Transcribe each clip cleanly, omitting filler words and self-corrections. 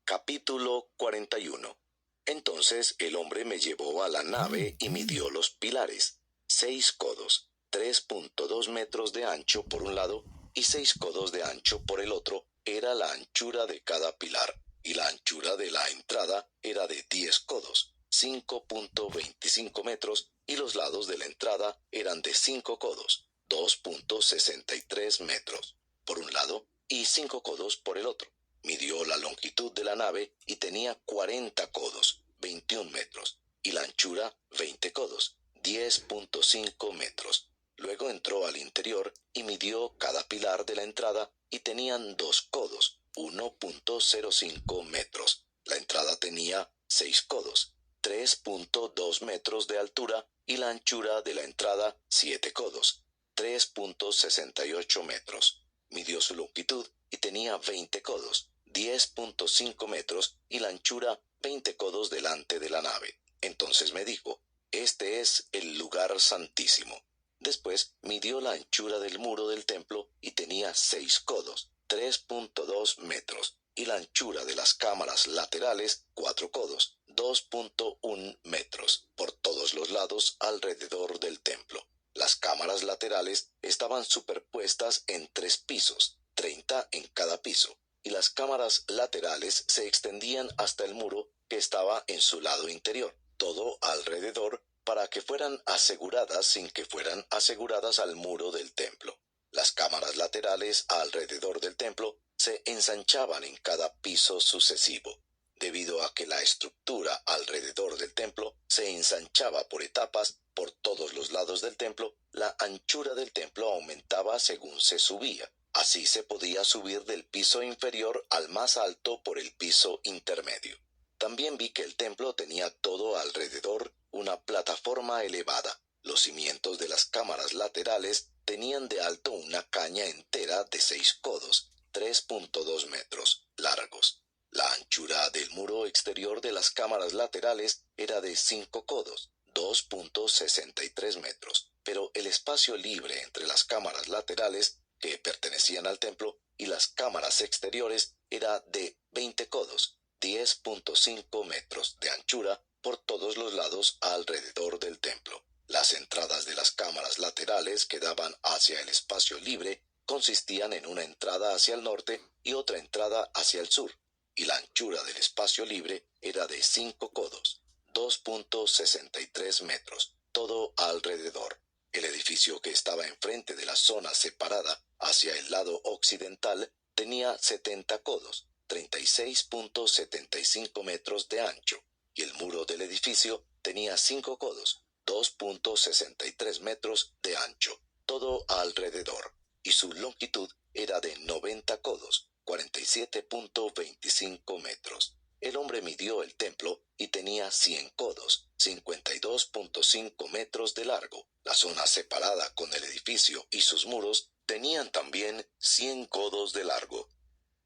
Capítulo 41. Entonces el hombre me llevó a la nave y midió los pilares, 6 codos, 3.2 metros de ancho por un lado y 6 codos de ancho por el otro, era la anchura de cada pilar, y la anchura de la entrada era de 10 codos, 5.25 metros, y los lados de la entrada eran de 5 codos, 2.63 metros por un lado y 5 codos por el otro. Midió la longitud de la nave y tenía 40 codos, 21 metros, y la anchura 20 codos, 10.5 metros. Luego entró al interior y midió cada pilar de la entrada y tenían 2 codos, 1.05 metros. La entrada tenía 6 codos, 3.2 metros de altura, y la anchura de la entrada 7 codos, 3.68 metros. Midió su longitud y tenía 20 codos, 10.5 metros, y la anchura 20 codos delante de la nave. Entonces me dijo: este es el lugar santísimo. Después midió la anchura del muro del templo y tenía 6 codos, 3.2 metros, y la anchura de las cámaras laterales 4 codos, 2.1 metros, por todos los lados alrededor del templo. Las cámaras laterales estaban superpuestas en 3 pisos, 30 en cada piso, y las cámaras laterales se extendían hasta el muro que estaba en su lado interior, todo alrededor, para que fueran aseguradas sin que fueran aseguradas al muro del templo. Las cámaras laterales alrededor del templo se ensanchaban en cada piso sucesivo, debido a que la estructura alrededor del templo se ensanchaba por etapas por todos los lados del templo. La anchura del templo aumentaba según se subía. Así se podía subir del piso inferior al más alto por el piso intermedio. También vi que el templo tenía todo alrededor una plataforma elevada. Los cimientos de las cámaras laterales tenían de alto una caña entera de 6 codos, 3.2 metros, largos. La anchura del muro exterior de las cámaras laterales era de 5 codos, 2.63 metros, pero el espacio libre entre las cámaras laterales, que pertenecían al templo, y las cámaras exteriores era de 20 codos, 10.5 metros de anchura por todos los lados alrededor del templo. Las entradas de las cámaras laterales que daban hacia el espacio libre consistían en una entrada hacia el norte y otra entrada hacia el sur, y la anchura del espacio libre era de 5 codos, 2.63 metros, todo alrededor. El edificio que estaba enfrente de la zona separada hacia el lado occidental tenía 70 codos, 36.75 metros de ancho, y el muro del edificio tenía 5 codos, 2.63 metros de ancho, todo alrededor, y su longitud era de 90 codos, 47.25 metros. El hombre midió el templo y tenía 100 codos, 52.5 metros de largo. La zona separada con el edificio y sus muros tenían también 100 codos de largo.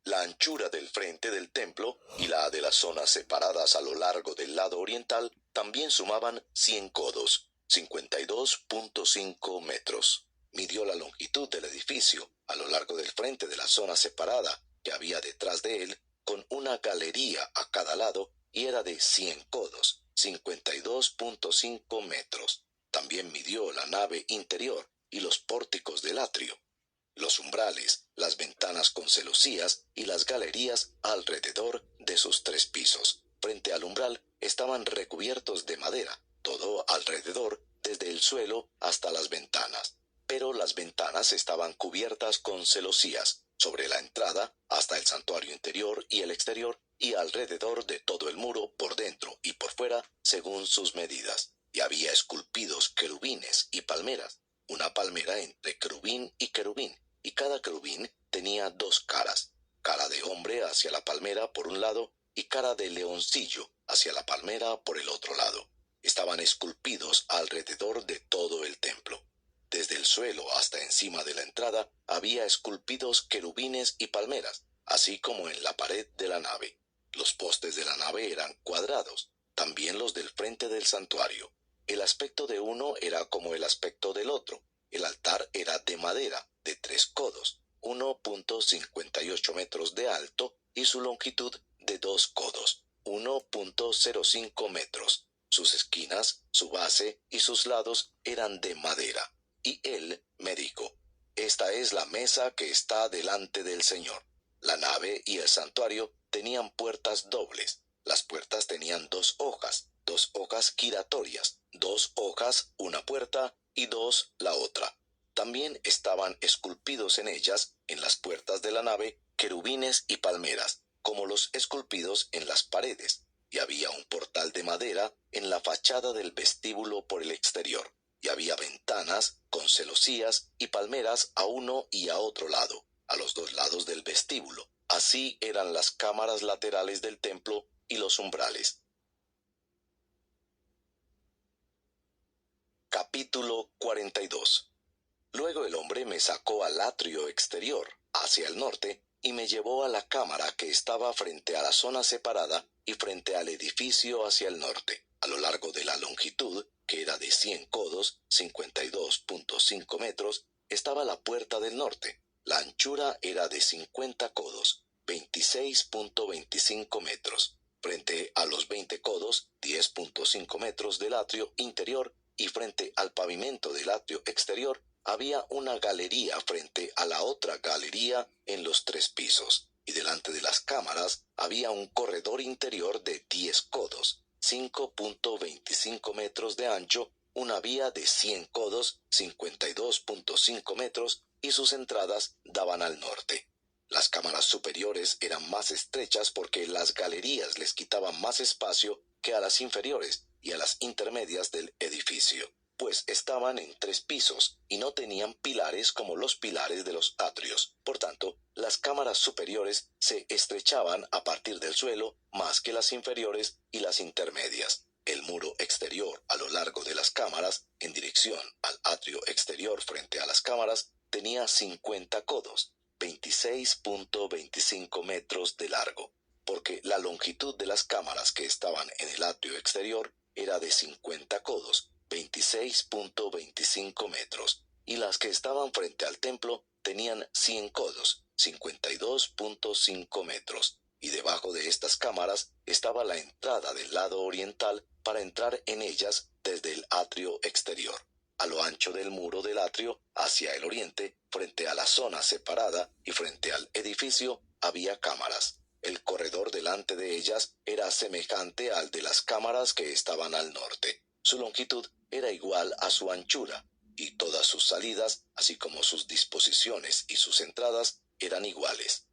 La anchura del frente del templo y la de las zonas separadas a lo largo del lado oriental también sumaban 100 codos, 52.5 metros. Midió la longitud del edificio a lo largo del frente de la zona separada que había detrás de él, con una galería a cada lado, y era de 100 codos, 52.5 metros. También midió la nave interior y los pórticos del atrio, los umbrales, las ventanas con celosías y las galerías alrededor de sus 3 pisos. Frente al umbral estaban recubiertos de madera, todo alrededor, desde el suelo hasta las ventanas. Pero las ventanas estaban cubiertas con celosías, sobre la entrada, hasta el santuario interior y el exterior, y alrededor de todo el muro, por dentro y por fuera, según sus medidas. Y había esculpidos querubines y palmeras, una palmera entre querubín, y cada querubín tenía 2 caras, cara de hombre hacia la palmera por un lado, y cara de leoncillo hacia la palmera por el otro lado. Estaban esculpidos alrededor de todo el templo. Desde el suelo hasta encima de la entrada había esculpidos querubines y palmeras, así como en la pared de la nave. Los postes de la nave eran cuadrados, también los del frente del santuario. El aspecto de uno era como el aspecto del otro. El altar era de madera, de 3 codos, 1.58 metros de alto, y su longitud de 2 codos, 1.05 metros. Sus esquinas, su base y sus lados eran de madera. Y él me dijo: esta es la mesa que está delante del Señor. La nave y el santuario tenían puertas dobles. Las puertas tenían 2 hojas giratorias, 2 hojas una puerta y 2 la otra. También estaban esculpidos en ellas, en las puertas de la nave, querubines y palmeras, como los esculpidos en las paredes, y había un portal de madera en la fachada del vestíbulo por el exterior, y había ventanas con celosías y palmeras a uno y a otro lado, a los 2 lados del vestíbulo. Así eran las cámaras laterales del templo y los umbrales. Capítulo 42. Luego el hombre me sacó al atrio exterior, hacia el norte, y me llevó a la cámara que estaba frente a la zona separada y frente al edificio hacia el norte. A lo largo de la longitud, que era de 100 codos, 52.5 metros, estaba la puerta del norte. La anchura era de 50 codos, 26.25 metros. Frente a los 20 codos, 10.5 metros del atrio interior, y frente al pavimento del atrio exterior, había una galería frente a la otra galería en los 3 pisos, y delante de las cámaras había un corredor interior de 10 codos, 5.25 metros de ancho, una vía de 100 codos, 52.5 metros, y sus entradas daban al norte. Las cámaras superiores eran más estrechas porque las galerías les quitaban más espacio que a las inferiores y a las intermedias del edificio, pues estaban en 3 pisos y no tenían pilares como los pilares de los atrios. Por tanto, las cámaras superiores se estrechaban a partir del suelo más que las inferiores y las intermedias. El muro exterior a lo largo de las cámaras, en dirección al atrio exterior frente a las cámaras, tenía 50 codos, 26.25 metros de largo, porque la longitud de las cámaras que estaban en el atrio exterior era de 50 codos, 26.25 metros, y las que estaban frente al templo tenían 100 codos, 52.5 metros, y debajo de estas cámaras estaba la entrada del lado oriental para entrar en ellas desde el atrio exterior. A lo ancho del muro del atrio, hacia el oriente, frente a la zona separada y frente al edificio, había cámaras. El corredor delante de ellas era semejante al de las cámaras que estaban al norte. Su longitud era igual a su anchura, y todas sus salidas, así como sus disposiciones y sus entradas, eran iguales.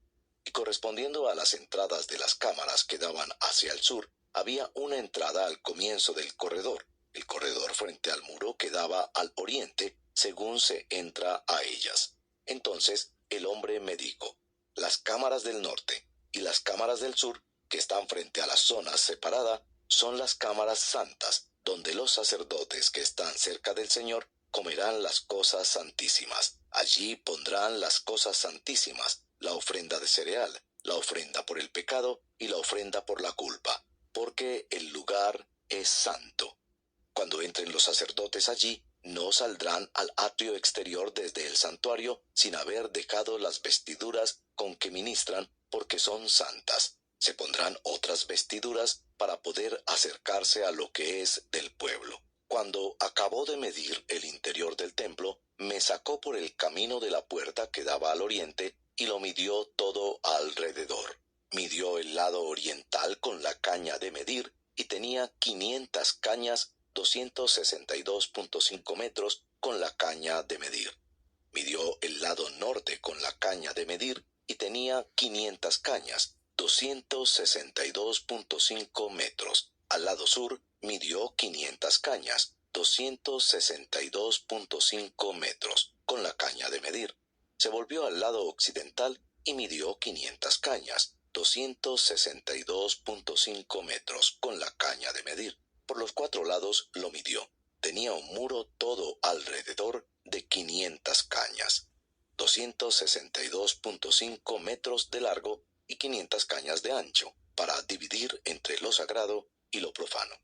Y correspondiendo a las entradas de las cámaras que daban hacia el sur, había una entrada al comienzo del corredor. El corredor frente al muro que daba al oriente, según se entra a ellas. Entonces el hombre me dijo: las cámaras del norte y las cámaras del sur, que están frente a la zona separada, son las cámaras santas, donde los sacerdotes que están cerca del Señor comerán las cosas santísimas. Allí pondrán las cosas santísimas, la ofrenda de cereal, la ofrenda por el pecado y la ofrenda por la culpa, porque el lugar es santo. Cuando entren los sacerdotes allí, no saldrán al atrio exterior desde el santuario sin haber dejado las vestiduras con que ministran, porque son santas. Se pondrán otras vestiduras para poder acercarse a lo que es del pueblo. Cuando acabó de medir el interior del templo, me sacó por el camino de la puerta que daba al oriente y lo midió todo alrededor. Midió el lado oriental con la caña de medir y tenía 500 cañas, 262.5 metros con la caña de medir. Midió el lado norte con la caña de medir y tenía 500 cañas, 262.5 metros. Al lado sur midió 500 cañas, 262.5 metros con la caña de medir. Se volvió al lado occidental y midió 500 cañas, 262.5 metros con la caña de medir. Por los 4 lados lo midió. Tenía un muro todo alrededor de 500 cañas, 262.5 metros de largo y 500 cañas de ancho, para dividir entre lo sagrado y lo profano.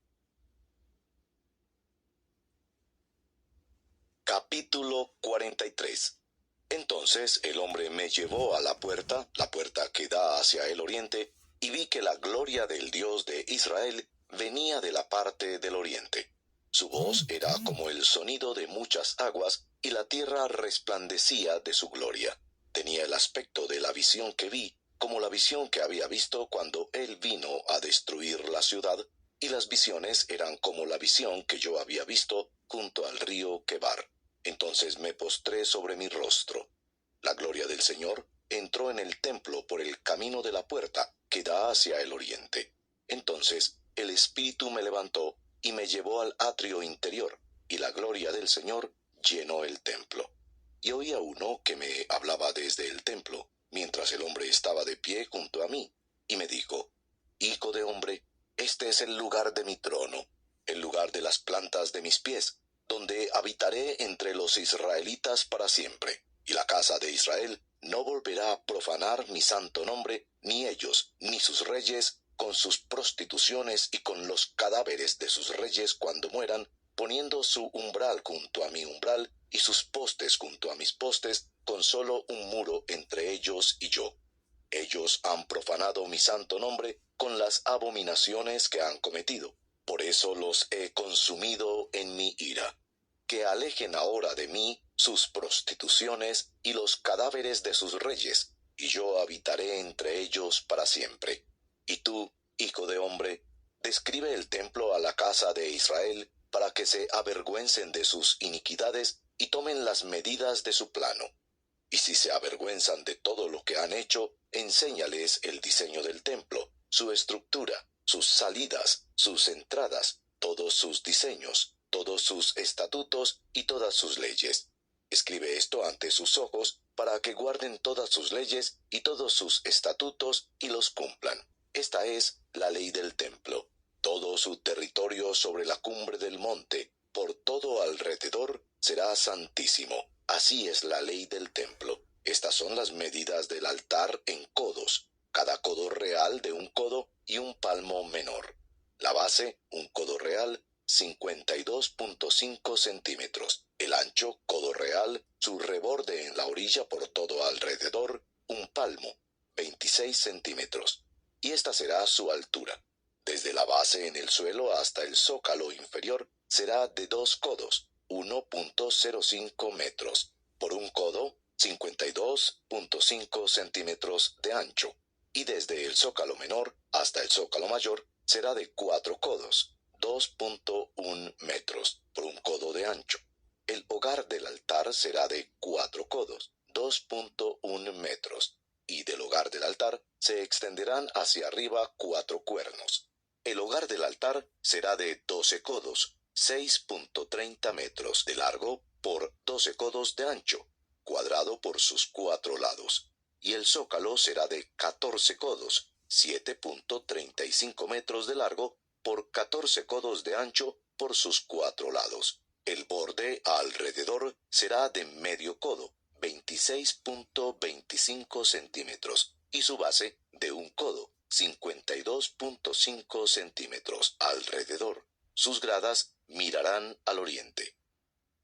Capítulo 43. Entonces el hombre me llevó a la puerta que da hacia el oriente, y vi que la gloria del Dios de Israel venía de la parte del oriente. Su voz era como el sonido de muchas aguas, y la tierra resplandecía de su gloria. Tenía el aspecto de la visión que vi, como la visión que había visto cuando él vino a destruir la ciudad, y las visiones eran como la visión que yo había visto junto al río Quebar. Entonces me postré sobre mi rostro. La gloria del Señor entró en el templo por el camino de la puerta que da hacia el oriente. Entonces el Espíritu me levantó y me llevó al atrio interior, y la gloria del Señor llenó el templo. Y oí a uno que me hablaba desde el templo, mientras el hombre estaba de pie junto a mí, y me dijo: Hijo de hombre, este es el lugar de mi trono, el lugar de las plantas de mis pies, donde habitaré entre los israelitas para siempre, y la casa de Israel no volverá a profanar mi santo nombre, ni ellos, ni sus reyes, con sus prostituciones y con los cadáveres de sus reyes cuando mueran, poniendo su umbral junto a mi umbral y sus postes junto a mis postes, con solo un muro entre ellos y yo. Ellos han profanado mi santo nombre con las abominaciones que han cometido. Por eso los he consumido en mi ira. Que alejen ahora de mí sus prostituciones y los cadáveres de sus reyes, y yo habitaré entre ellos para siempre. Y tú, hijo de hombre, describe el templo a la casa de Israel, para que se avergüencen de sus iniquidades y tomen las medidas de su plano. Y si se avergüenzan de todo lo que han hecho, enséñales el diseño del templo, su estructura, sus salidas, sus entradas, todos sus diseños, todos sus estatutos y todas sus leyes. Escribe esto ante sus ojos, para que guarden todas sus leyes y todos sus estatutos y los cumplan. Esta es la ley del templo. Todo su territorio sobre la cumbre del monte, por todo alrededor, será santísimo. Así es la ley del templo. Estas son las medidas del altar en codos, cada codo real de un codo y un palmo menor. La base, un codo real, 52.5 centímetros. El ancho, codo real, su reborde en la orilla por todo alrededor, un palmo, 26 centímetros. Y esta será su altura. Desde la base en el suelo hasta el zócalo inferior será de 2 codos, 1.05 metros, por un codo, 52.5 centímetros de ancho, y desde el zócalo menor hasta el zócalo mayor será de 4 codos, 2.1 metros, por un codo de ancho. El hogar del altar será de 4 codos, 2.1 metros, y del hogar del altar se extenderán hacia arriba 4 cuernos. El hogar del altar será de 12 codos, 6.30 metros de largo por 12 codos de ancho, cuadrado por sus 4 lados, y el zócalo será de 14 codos, 7.35 metros de largo por 14 codos de ancho por sus 4 lados. El borde alrededor será de medio codo, 26.25 centímetros, y su base de un codo, 52.5 centímetros alrededor. Sus gradas mirarán al oriente.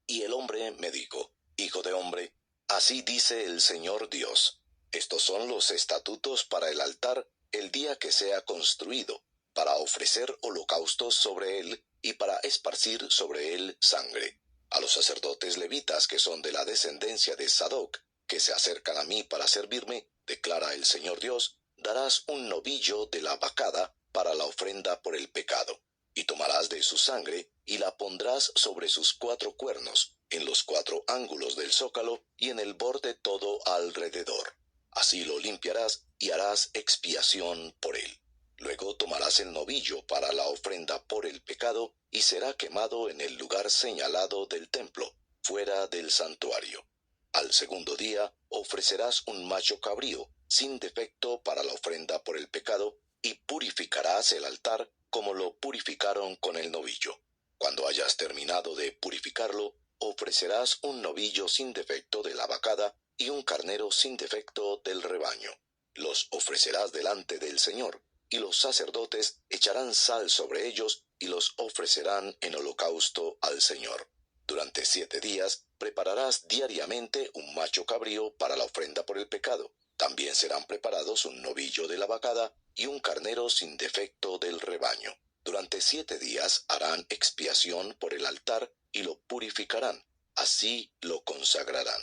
Y el hombre me dijo: Hijo de hombre, así dice el Señor Dios: estos son los estatutos para el altar el día que sea construido, para ofrecer holocaustos sobre él y para esparcir sobre él sangre. A los sacerdotes levitas que son de la descendencia de Sadoc, que se acercan a mí para servirme, declara el Señor Dios, darás un novillo de la vacada para la ofrenda por el pecado, y tomarás de su sangre y la pondrás sobre sus 4 cuernos, en los 4 ángulos del zócalo y en el borde todo alrededor. Así lo limpiarás y harás expiación por él. Luego tomarás el novillo para la ofrenda por el pecado y será quemado en el lugar señalado del templo, fuera del santuario. Al segundo día ofrecerás un macho cabrío sin defecto para la ofrenda por el pecado, y purificarás el altar como lo purificaron con el novillo. Cuando hayas terminado de purificarlo, ofrecerás un novillo sin defecto de la vacada y un carnero sin defecto del rebaño. Los ofrecerás delante del Señor, y los sacerdotes echarán sal sobre ellos y los ofrecerán en holocausto al Señor. Durante 7 días prepararás diariamente un macho cabrío para la ofrenda por el pecado, También serán preparados un novillo de la vacada y un carnero sin defecto del rebaño. Durante 7 días harán expiación por el altar y lo purificarán. Así lo consagrarán.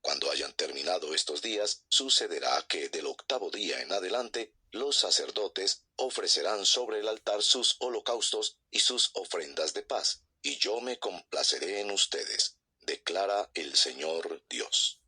Cuando hayan terminado estos días, sucederá que del 8.º día en adelante, los sacerdotes ofrecerán sobre el altar sus holocaustos y sus ofrendas de paz, y yo me complaceré en ustedes, declara el Señor Dios.